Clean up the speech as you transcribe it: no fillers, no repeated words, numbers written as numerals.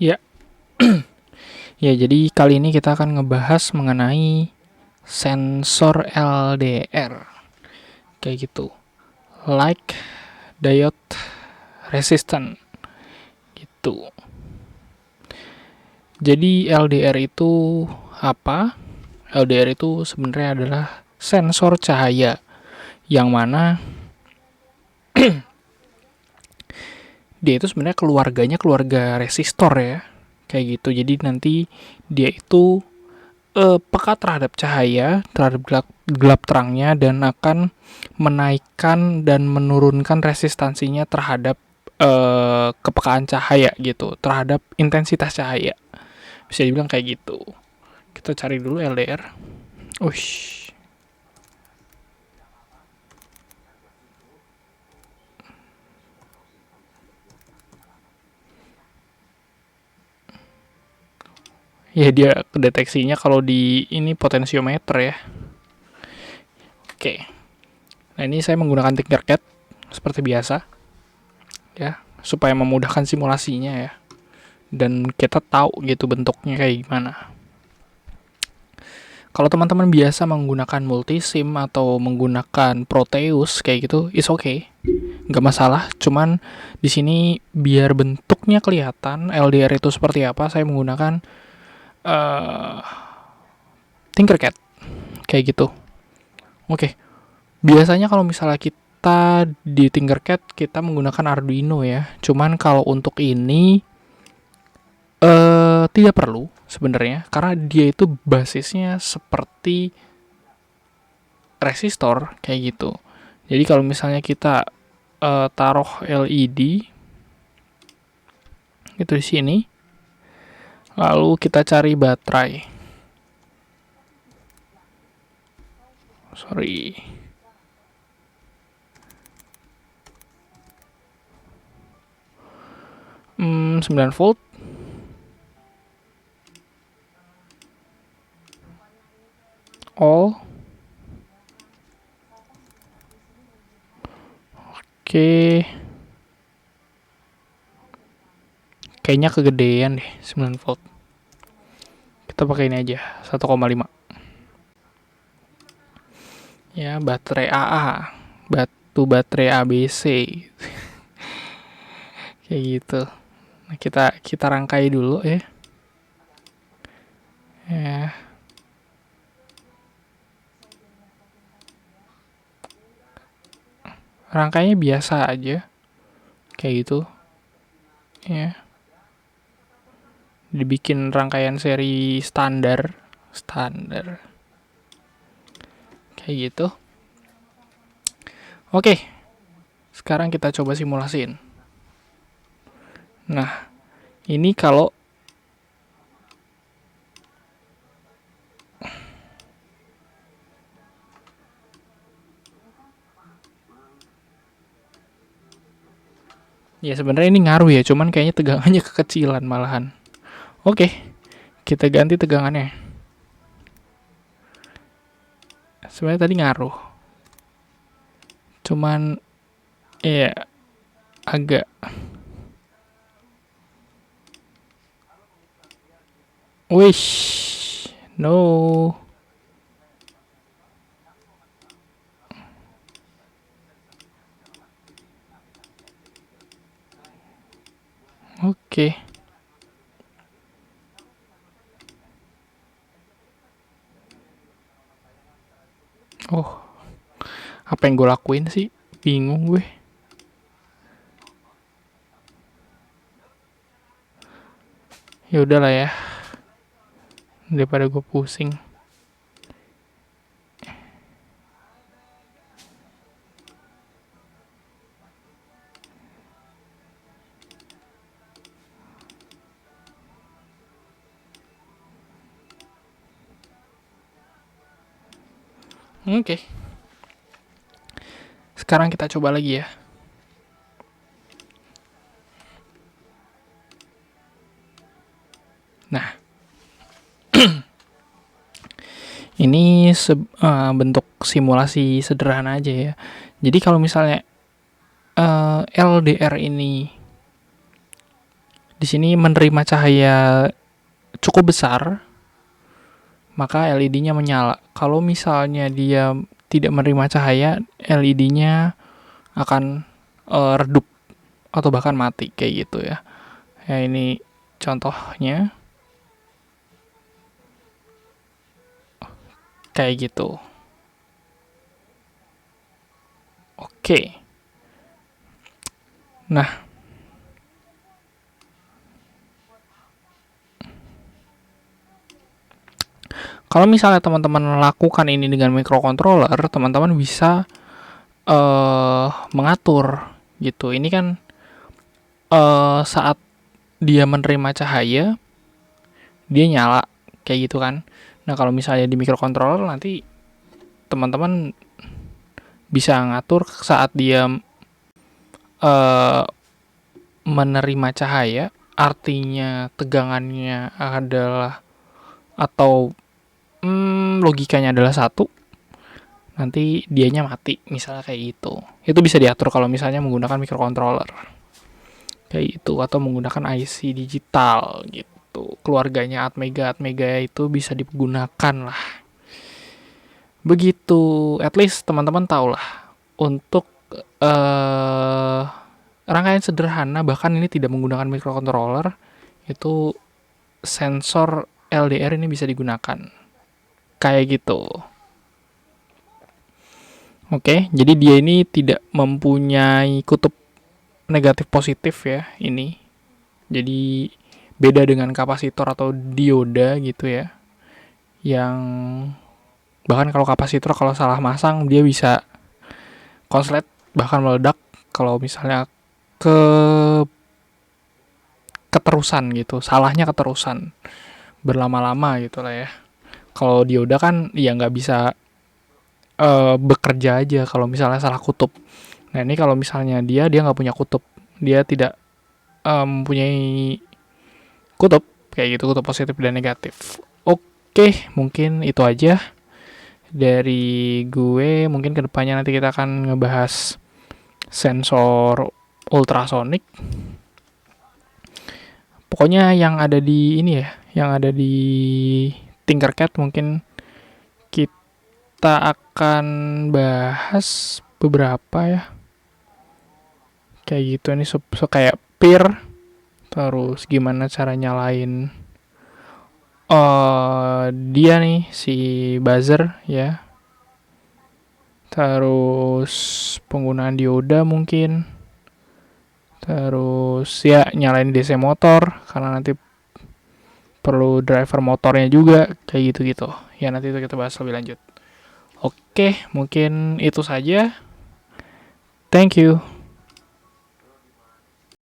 Ya, ya jadi kali ini kita akan ngebahas mengenai sensor LDR. Kayak gitu. Like diode resistant gitu. Jadi LDR itu apa? LDR itu sebenarnya adalah sensor cahaya yang mana dia itu sebenarnya keluarganya keluarga resistor ya. Kayak gitu. Jadi nanti dia itu peka terhadap cahaya, terhadap gelap terangnya, dan akan menaikkan dan menurunkan resistansinya terhadap kepekaan cahaya gitu, terhadap intensitas cahaya. Bisa dibilang kayak gitu. Kita cari dulu LDR. Ush. Ya dia deteksinya kalau di ini potensiometer ya. Oke. Nah ini saya menggunakan Tinkercad seperti biasa ya, supaya memudahkan simulasinya ya. Dan kita tahu gitu bentuknya kayak gimana. Kalau teman-teman biasa menggunakan multisim atau menggunakan Proteus kayak gitu, is okay, nggak masalah. Cuman di sini biar bentuknya kelihatan LDR itu seperti apa, saya menggunakan Tinkercad kayak gitu. Oke, biasanya kalau misalnya kita di Tinkercad kita menggunakan Arduino ya. Cuman kalau untuk ini tidak perlu sebenarnya karena dia itu basisnya seperti resistor kayak gitu. Jadi kalau misalnya kita taruh LED itu di sini, lalu kita cari baterai. Sorry. Hmm, 9 volt. All. Oke. Kayaknya kegedean deh 9 volt. Kita pakai ini aja, 1,5. Ya, baterai AA. Baterai ABC. Kayak gitu. Nah, kita rangkai dulu ya. Ya. Rangkainya biasa aja. Kayak gitu. Ya. Dibikin rangkaian seri standar. Kayak gitu. Oke. Sekarang kita coba simulasiin. Nah, ini kalau ya sebenarnya ini ngaruh ya, cuman kayaknya tegangannya kekecilan malahan. Oke, kita ganti tegangannya. Sebenarnya tadi ngaruh. Cuman ya agak wish. No. Oke. Oh, apa yang gue lakuin sih? Bingung gue. Ya udahlah ya. Daripada gue pusing. Oke. Sekarang kita coba lagi ya. Nah, ini bentuk simulasi sederhana aja ya. Jadi kalau misalnya LDR ini di sini menerima cahaya cukup besar, maka LED-nya menyala. Kalau misalnya dia tidak menerima cahaya, LED-nya akan redup atau bahkan mati kayak gitu ya. Ya ini contohnya kayak gitu. Oke. Nah, kalau misalnya teman-teman lakukan ini dengan microcontroller, teman-teman bisa mengatur gitu. Ini kan saat dia menerima cahaya, dia nyala kayak gitu kan. Nah, kalau misalnya di microcontroller nanti teman-teman bisa ngatur saat dia menerima cahaya, artinya tegangannya adalah atau logikanya adalah 1, nanti dianya mati, misalnya kayak gitu. Itu bisa diatur kalau misalnya menggunakan microcontroller kayak gitu, atau menggunakan IC digital gitu. Keluarganya Atmega itu bisa digunakan lah. Begitu, at least teman-teman tahu lah untuk rangkaian sederhana, bahkan ini tidak menggunakan microcontroller, itu sensor LDR ini bisa digunakan kayak gitu. Oke, jadi dia ini tidak mempunyai kutub negatif positif ya ini. Jadi beda dengan kapasitor atau dioda gitu ya. Yang bahkan kalau kapasitor kalau salah masang dia bisa konslet, bahkan meledak kalau misalnya keterusan gitu. Salahnya keterusan berlama-lama gitu lah ya. Kalau dioda kan ya nggak bisa bekerja aja kalau misalnya salah kutub. Nah ini kalau misalnya dia nggak punya kutub, dia tidak mempunyai kutub kayak gitu, kutub positif dan negatif. Oke, mungkin itu aja dari gue. Mungkin kedepannya nanti kita akan ngebahas sensor ultrasonic. Pokoknya yang ada di ini ya, yang ada di Tinkercad mungkin kita akan bahas beberapa ya. Kayak gitu nih, kayak peer, terus gimana cara nyalain dia nih si buzzer ya, terus penggunaan dioda mungkin, terus ya nyalain DC motor karena nanti perlu driver motornya juga kayak gitu ya. Nanti itu kita bahas lebih lanjut. Oke, mungkin itu saja. Thank you.